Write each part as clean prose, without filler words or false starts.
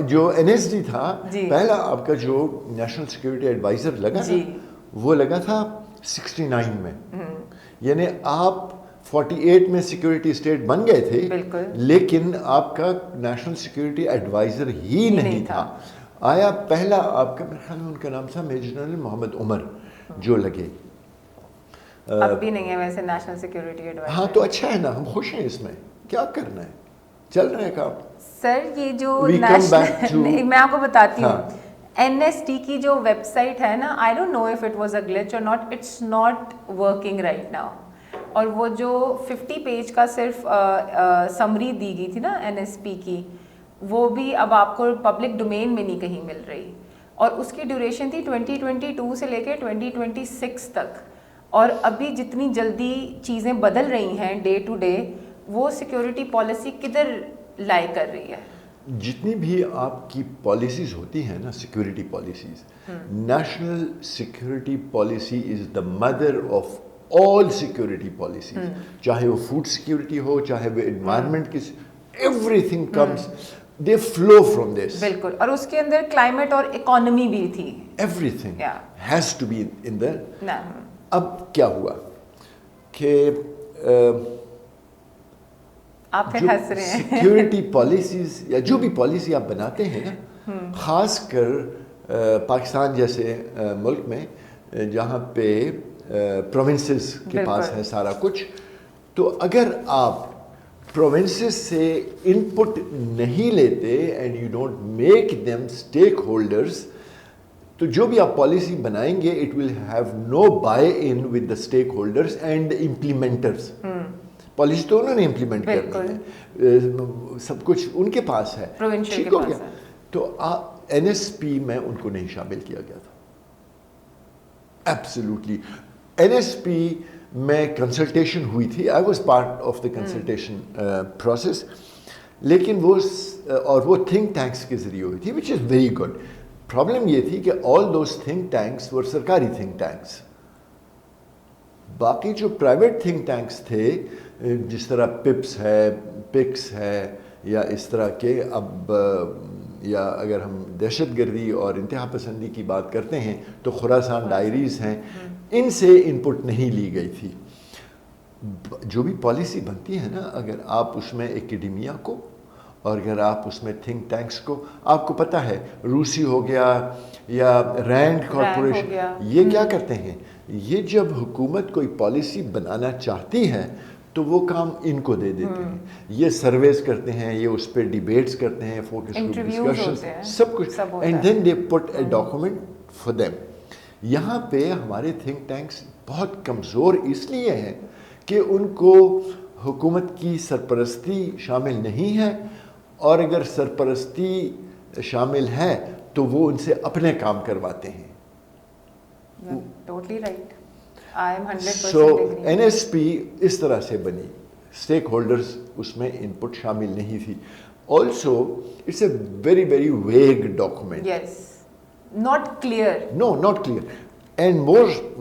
جو NSD تھا پہلا آپ کا جو نیشنل سیکورٹی ایڈوائزر لگا نا وہ لگا تھا 69 میں، یعنی آپ 48 میں سیکورٹی اسٹیٹ بن گئے تھے لیکن آپ کا نیشنل سیکورٹی ایڈوائزر ہی نہیں تھا. آیا پہلا آپ کا میرے خیال میں ان کا نام تھا میجر جنرل محمد عمر جو لگے. اب بھی نہیں ہے ویسے نیشنل سیکورٹی ایڈوائزر. ہاں تو اچھا ہے نا، ہم خوش ہیں اس میں، کیا کرنا ہے، چل رہا ہے کام. سر یہ جو نیشنل میں آپ کو بتاتی ہوں NST کی جو ویب سائٹ ہے نا، I don't know if it was a glitch or not, it's not working right now. اور وہ جو 50 پیج کا صرف سمری دی گئی تھی نا NSP کی، وہ بھی اب آپ کو پبلک ڈومین میں نہیں کہیں مل رہی، اور اس کی ڈیوریشن تھی 2022 سے لے کے 2026 تک. اور ابھی جتنی جلدی چیزیں بدل رہی ہیں ڈے ٹو ڈے، وہ سیکیورٹی پالیسی کدھر لائے کر رہی ہے. جتنی بھی آپ کی پالیسیز ہوتی ہیں نا security policies, national security policy is the mother of all security policies, چاہے وہ فوڈ سیکورٹی ہو، چاہے وہ انوائرمنٹ کی، every thing comes they flow from this. بالکل، اور اس کے اندر کلائمیٹ اور اکانومی بھی تھی. Everything has to be in the. اب کیا ہوا کہ آپ پھر ہنس رہے ہیں. سیکورٹی پالیسیز یا جو بھی پالیسی آپ بناتے ہیں نا، خاص کر پاکستان جیسے ملک میں جہاں پہ پروونسز کے پاس ہے سارا کچھ، تو اگر آپ پروونسز سے ان پٹ نہیں لیتے and you don't make them stakeholders, تو جو بھی آپ پالیسی بنائیں گے it will have no buy in with the stakeholders and implementers. Policy تو انہوں نے امپلیمنٹ کرنی ہے، سب کچھ ان کے پاس ہے، ٹھیک ہو گیا. تو NSP میں ان کو نہیں شامل کیا گیا تھا. ایبسلیوٹلی NSP میں کنسلٹیشن ہوئی تھی، I was part of the consultation process, لیکن وہ تھنک ٹینکس کے ذریعے ہوئی تھی وچ از ویری گڈ. پرابلم یہ تھی کہ آل دوز تھنک ٹینکس ور سرکاری تھنک ٹینکس. باقی جو پرائیویٹ تھنک ٹینکس تھے جس طرح پکس ہے یا اس طرح کے، اب یا اگر ہم دہشت گردی اور انتہا پسندی کی بات کرتے ہیں تو خراسان ڈائریز ہیں، ان سے ان پٹ نہیں لی گئی تھی. جو بھی پالیسی بنتی ہے نا، اگر آپ اس میں ایکیڈیمیا کو اور اگر آپ اس میں تھنک ٹینکس کو، آپ کو پتہ ہے روسی ہو گیا یا رینڈ کارپوریشن، یہ کیا کرتے ہیں، یہ جب حکومت کوئی پالیسی بنانا چاہتی ہے تو وہ کام ان کو دے دیتے ہیں. یہ سرویز کرتے ہیں، یہ اس پہ ڈیبیٹس کرتے ہیں، فوکس گروپ ڈسکشن، سب کچھ، and then they put a document for them. یہاں پہ ہمارے تھنک ٹینکس بہت کمزور اس لیے ہیں کہ ان کو حکومت کی سرپرستی شامل نہیں ہے، اور اگر سرپرستی شامل ہے تو وہ ان سے اپنے کام کرواتے ہیں. Totally right. I am 100% So agree. NSP اس طرح سے بنی، اسٹیک ہولڈرز اس میں ان پٹ شامل نہیں تھی. Also it's a very very vague document. Yes. Not clear. No, not clear. And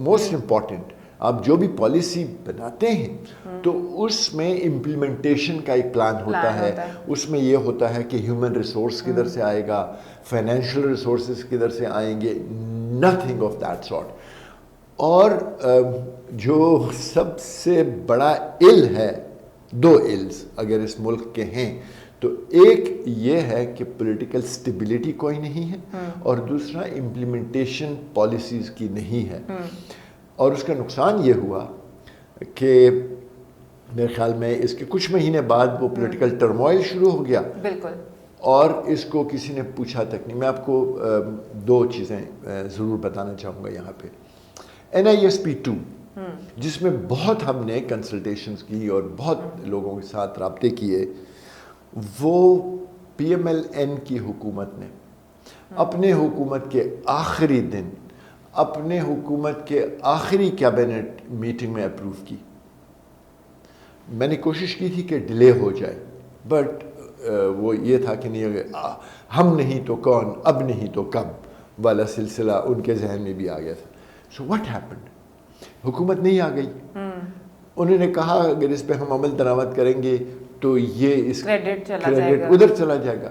most important, آپ جو بھی پالیسی بناتے ہیں تو اس میں امپلیمنٹیشن کا ایک پلان ہوتا ہے. اس میں یہ ہوتا ہے کہ ہیومن ریسورس کدھر سے آئے گا، فائنینشیل ریسورسز کدھر سے آئیں گے، نتھنگ آف دیٹ سارٹ. اور جو سب سے بڑا ایل ہے، دو ایلز اگر اس ملک کے ہیں، تو ایک یہ ہے کہ پولیٹیکل سٹیبلٹی کوئی نہیں ہے، اور دوسرا امپلیمنٹیشن پالیسیز کی نہیں ہے. اور اس کا نقصان یہ ہوا کہ میرے خیال میں اس کے کچھ مہینے بعد وہ پولیٹیکل ٹرموائل شروع ہو گیا. بالکل. اور اس کو کسی نے پوچھا تک نہیں. میں آپ کو دو چیزیں ضرور بتانا چاہوں گا یہاں پہ. NISP 2 جس میں بہت ہم نے کنسلٹیشنز کی اور بہت لوگوں کے ساتھ رابطے کیے، وہ PMLN کی حکومت نے اپنے حکومت کے آخری دن، اپنے حکومت کے آخری کیبنٹ میٹنگ میں اپروو کی. میں نے کوشش کی تھی کہ ڈیلے ہو جائے، بٹ وہ یہ تھا کہ نہیں، ہم نہیں تو کون، اب نہیں تو کب والا سلسلہ ان کے ذہن میں بھی آ گیا تھا. سو واٹ ہیپنڈ، حکومت نہیں آ گئی. انہوں نے کہا اگر اس پہ ہم عمل درآمد کریں گے تو یہ اس کریڈٹ ادھر چلا جائے گا.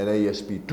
NISP2,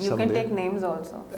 You can take names also.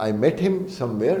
I met him somewhere,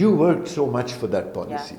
you worked so much for that policy.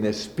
NSP